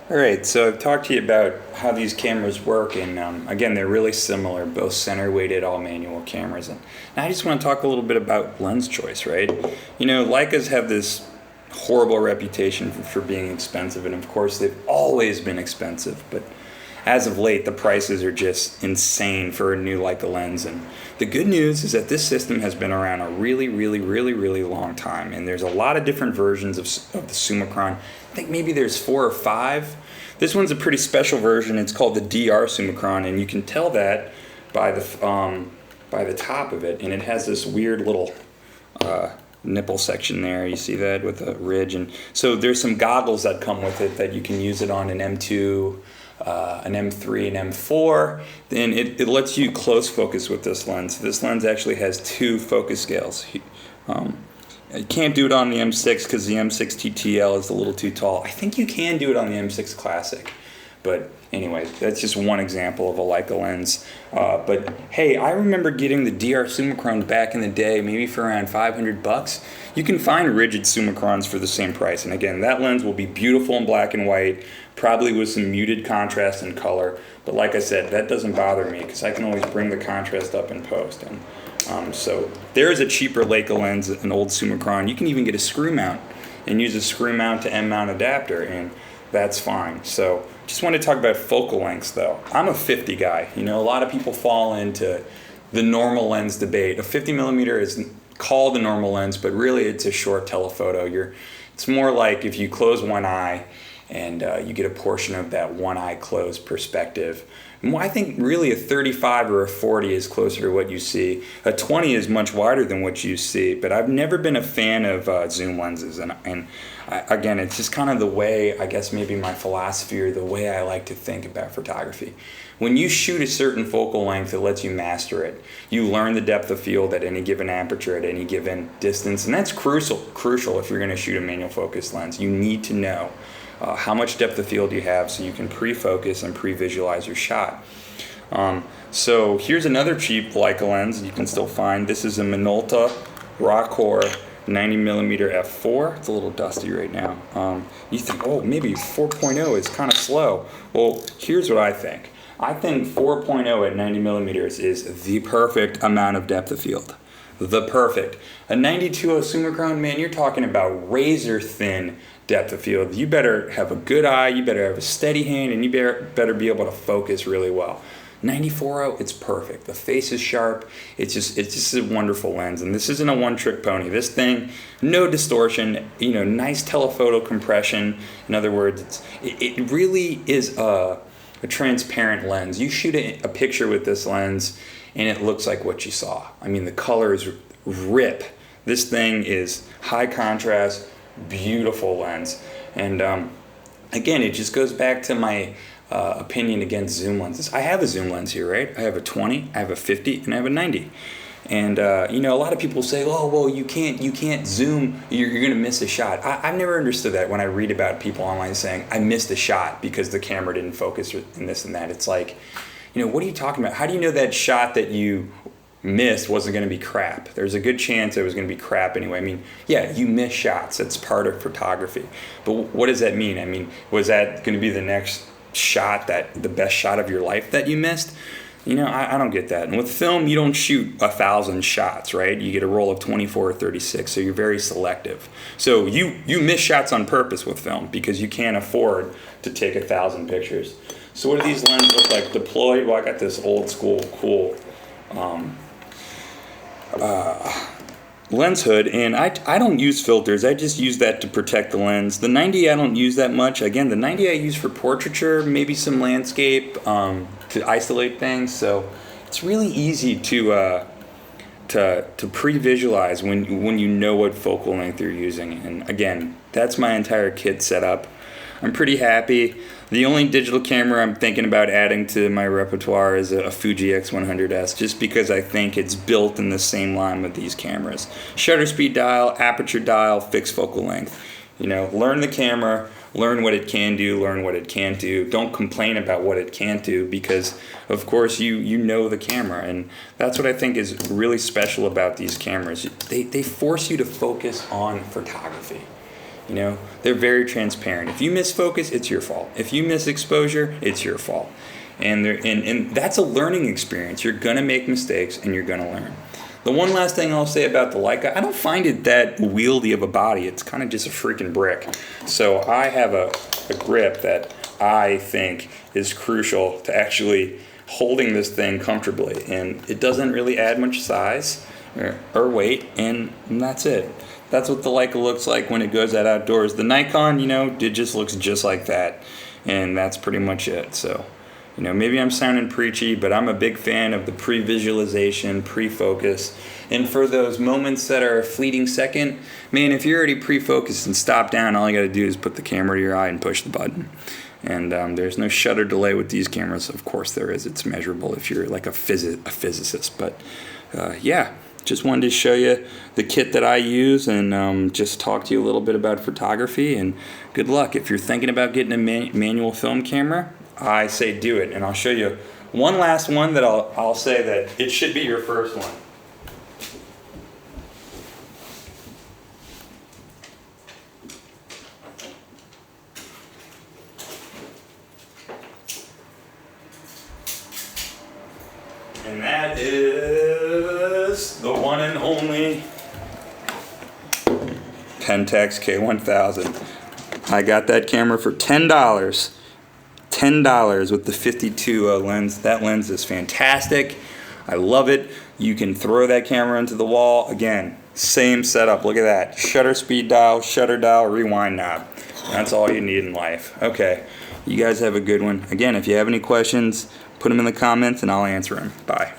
All right, so I've talked to you about how these cameras work, and again, they're really similar, both center-weighted, all-manual cameras. And I just want to talk a little bit about lens choice, right? You know, Leicas have this horrible reputation for being expensive, and of course, they've always been expensive, but as of late, the prices are just insane for a new Leica lens. And the good news is that this system has been around a really long time. And there's a lot of different versions of the Summicron. I think maybe there's 4 or 5. This one's a pretty special version. It's called the DR Summicron, and you can tell that by the top of it. And it has this weird little nipple section there. You see that with a ridge. And so there's some goggles that come with it that you can use it on an M2. An M3 and M4, then it lets you close focus with this lens. This lens actually has 2 focus scales. You can't do it on the M6 because the M6 TTL is a little too tall. I think you can do it on the M6 Classic, but anyway, that's just one example of a Leica lens. But hey, I remember getting the DR Summicron back in the day, maybe for around $500. You can find rigid Summicrons for the same price, and again, that lens will be beautiful in black and white, probably with some muted contrast and color. But like I said, that doesn't bother me because I can always bring the contrast up in post. And so there is a cheaper Leica lens, an old Summicron. You can even get a screw mount and use a screw mount to M mount adapter, and that's fine. So just want to talk about focal lengths though. I'm a 50 guy. You know, a lot of people fall into the normal lens debate. A 50 millimeter is called the normal lens, but really it's a short telephoto. It's more like if you close one eye and you get a portion of that one eye closed perspective. And I think really a 35 or a 40 is closer to what you see. A 20 is much wider than what you see, but I've never been a fan of zoom lenses. And again, it's just kind of the way, I guess maybe my philosophy or the way I like to think about photography. When you shoot a certain focal length, it lets you master it. You learn the depth of field at any given aperture, at any given distance, and that's crucial if you're going to shoot a manual focus lens. You need to know how much depth of field you have so you can pre-focus and pre-visualize your shot. So here's another cheap Leica lens you can still find. This is a Minolta Rockcore 90mm f4. It's a little dusty right now. You think, oh, maybe 4.0 is kind of slow. Well, here's what I think. I think 4.0 at 90mm is the perfect amount of depth of field. The perfect. A 92.0 Summicron, man, you're talking about razor thin depth of field. You better have a good eye, you better have a steady hand, and you better be able to focus really well. 94.0, it's perfect. The face is sharp. It's just a wonderful lens, and this isn't a one-trick pony. This thing, no distortion, you know, nice telephoto compression. In other words, it really is a transparent lens. You shoot a picture with this lens, and it looks like what you saw. I mean, the colors rip. This thing is high contrast, beautiful lens. And again, it just goes back to my opinion against zoom lenses. I have a zoom lens here, right? I have a 20, I have a 50, and I have a 90. And you know, a lot of people say, oh, well, you can't zoom, you're going to miss a shot. I've never understood that when I read about people online saying, I missed a shot because the camera didn't focus in this and that. It's like, you know, what are you talking about? How do you know that shot that you missed wasn't going to be crap? There's a good chance it was going to be crap anyway. I mean, yeah, you miss shots. That's part of photography. But what does that mean? I mean, was that going to be the next shot, the best shot of your life that you missed? You know, I don't get that. And with film, you don't shoot 1,000 shots, right? You get a roll of 24 or 36, so you're very selective. So you miss shots on purpose with film because you can't afford to take 1,000 pictures. So what do these lenses look like deployed? Well, I got this old school cool lens hood, and I don't use filters. I just use that to protect the lens. The 90 I don't use that much. Again, the 90 I use for portraiture, maybe some landscape, to isolate things. So it's really easy to pre-visualize when you know what focal length you're using. And again, that's my entire kit setup. I'm pretty happy. The only digital camera I'm thinking about adding to my repertoire is a Fuji X100S, just because I think it's built in the same line with these cameras. Shutter speed dial, aperture dial, fixed focal length. You know, learn the camera, learn what it can do, learn what it can't do. Don't complain about what it can't do because, of course, you know the camera. And that's what I think is really special about these cameras. They force you to focus on photography. You know, they're very transparent. If you miss focus, it's your fault. If you miss exposure, it's your fault. And that's a learning experience. You're gonna make mistakes and you're gonna learn. The one last thing I'll say about the Leica, I don't find it that wieldy of a body. It's kind of just a freaking brick. So I have a grip that I think is crucial to actually holding this thing comfortably. And it doesn't really add much size or weight, and that's it. That's what the Leica looks like when it goes out outdoors. The Nikon, you know, it just looks just like that. And that's pretty much it. So, you know, maybe I'm sounding preachy, but I'm a big fan of the pre-visualization, pre-focus. And for those moments that are a fleeting second, man, if you're already pre-focused and stop down, all you got to do is put the camera to your eye and push the button. And there's no shutter delay with these cameras. Of course there is. It's measurable if you're like a physicist. But yeah, just wanted to show you the kit that I use and just talk to you a little bit about photography. And good luck. If you're thinking about getting a manual film camera, I say do it. And I'll show you one last one that I'll say that it should be your first one. And that is the one and only Pentax K1000. I got that camera for $10. $10 with the 52 lens. That lens is fantastic. I love it. You can throw that camera into the wall. Again, same setup. Look at that. Shutter speed dial, shutter dial, rewind knob. That's all you need in life. Okay, you guys have a good one. Again, if you have any questions, put them in the comments and I'll answer them. Bye.